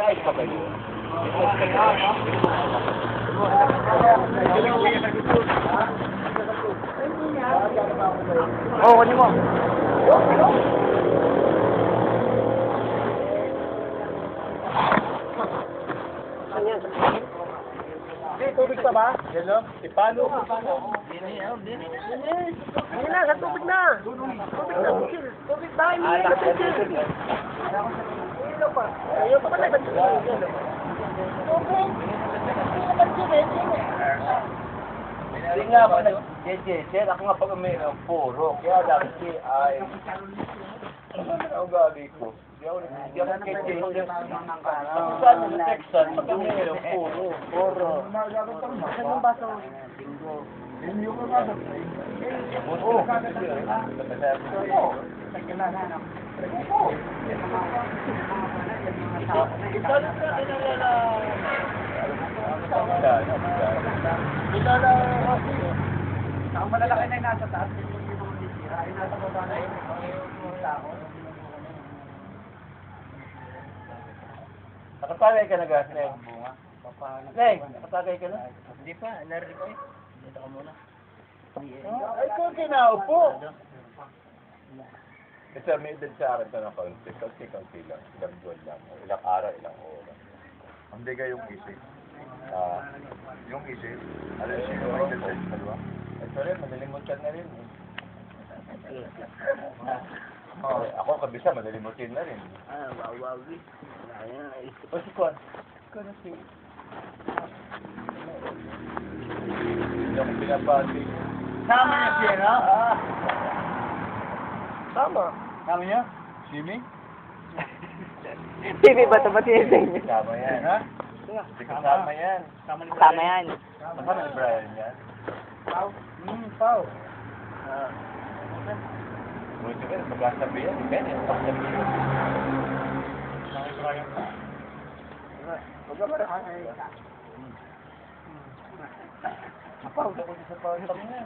Nag-ayos pa kayo. Oo, kunin mo. Tubig pa ba? Hello? Ipalo? Hindi na, sa tubig na. Tubig na, tubig ba? Hindi na, tubig. Ilaw pa. Ayaw pa pala, ba't tubig? Tubig. Hindi nga ba, sir, ako nga pag uminom, puro. Kaya lang, ay... Ano na ang gabi ko? Hindi ako kay Jason. Saan sa Texas, pag uminom, puro. Saan yung baso? Bingo ko nga. Oo. Kilala kasi. Ang malalaki na yung nasa taas, yung sira, ay nasa baba na yun. Yung tao. Nakatagay ka na gas, Neng? Neng, nakatagay ka na? Hindi pa, narinig ko eh. Dito ka muna. Ay, kung kinaupo. Kasi may edad sa akin ito ng kaunti lang. Ilang buwan lang. Ilang araw, ilang oras. Ang biga yung isip. Yung isip, alam siya yung may edad sa dalawa. Ito rin, madalimutan na rin. Ako kabisa, madalimutin na rin. Wawawi. O si Kwan? Ikaw na si... Hindi ako pinapati. Sama niya siya, no? Tama. Sama niya? Simi? TV ba ito? Ba't yun? Tama yan. Ha? Hindi kasama yan. Tama yan. Kasama ni Brian yan. Pau. Pau. Buti ka, magkasabi yan. Ikaw yan, magkasabi yan. Huwag ka marang Apaw, ako sa pawitang yan.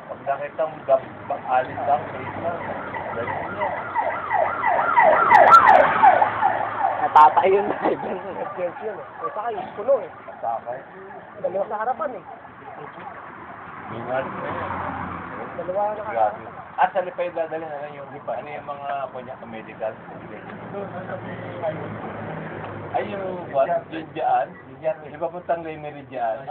Pag nakita mong alis lang, face lang. Ganyan yan. Natatay yun na. Nag-sense yun eh. Eh, saka yung puno eh. Sakay. Dalawa sa harapan eh. Mingat na yan. Dalawa na Grabe. Sa lipay dadalhin na lang yung iba. Ano yung mga kunya medical? Ay yung what? Yung dyan? Yung papuntang kay Meridian?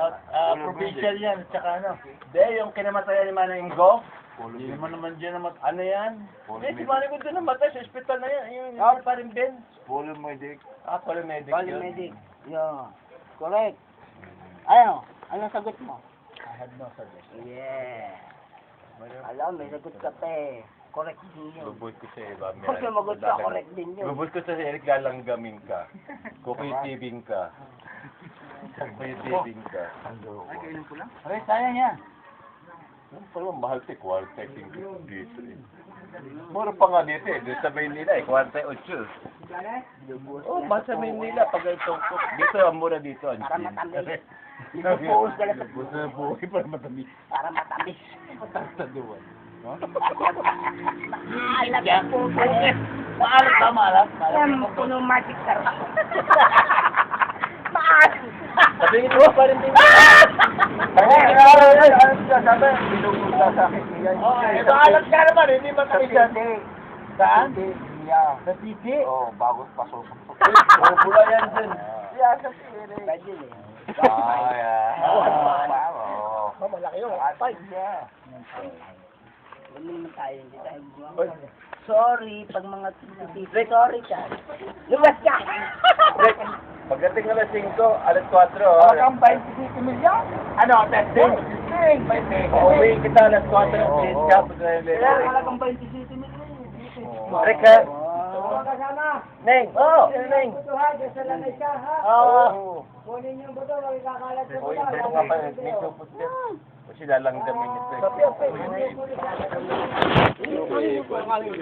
provincial yan, tsaka ano? Hindi, yung kinamatayan ni Manang Ingo? Hindi naman dyan naman. Ano yan? Hindi, si Manang Ingo doon namatay sa ospital na yan. Yung pa rin Ben. Polymedic. Polymedic yun. Polymedic. Yo. Correct. Ano? Anong sagot mo? I had no service. Yeah. Alam, may sagot ka pa eh. Correct din yun. Bubul ko sa iba. Kung sumagot ka, correct din yun. Bubul ko sa Eric, lalanggamin ka. Kukuyitibing ka. Kukuyitibing ka. Ay, kailan ko lang? Aray, sayang yan. Yung pala, mahal tayo, kwarteng dito eh. Mura pa nga dito eh. Doon sa Maynila eh, kwarteng 8. Oh, mahal sa Maynila. Pag ito, dito, ang mura dito. Ang Para chin. matamis. Ipupuhos ka lang sa Buso na buhay para matamis. Para matamis. Taduan. Maalat ang puso. Maalat ba, maalat? Punong magic sarap. Maalat. Sabihin mo pa rin din. Sabi, binubuga sa akin niya. Ito alat ka naman, hindi matamis yan. Saan? Sa titi? Oo, bago pasok. Bula yan dun. Yeah, sa titi. Pwede eh. Malaki yun. Huwag naman tayo, hindi tayo gumawa. Sorry, pag mga titi. Sorry ka. Lumas ka! Pagdating na alas 5, alas 4. Halagang 27 milyon? Ano, testing? Uwi kita alas 4 ng Prince Cup. Halagang 27 million. Reka. Kasama. Neng. Oo, Neng. Butuhan, sa lanay siya, ha? Oo. Kunin yung buto, wag ikakalat sa Uy, buto. ito nga pa, may supot yan. Kasi lalanggamin ito. Sabi,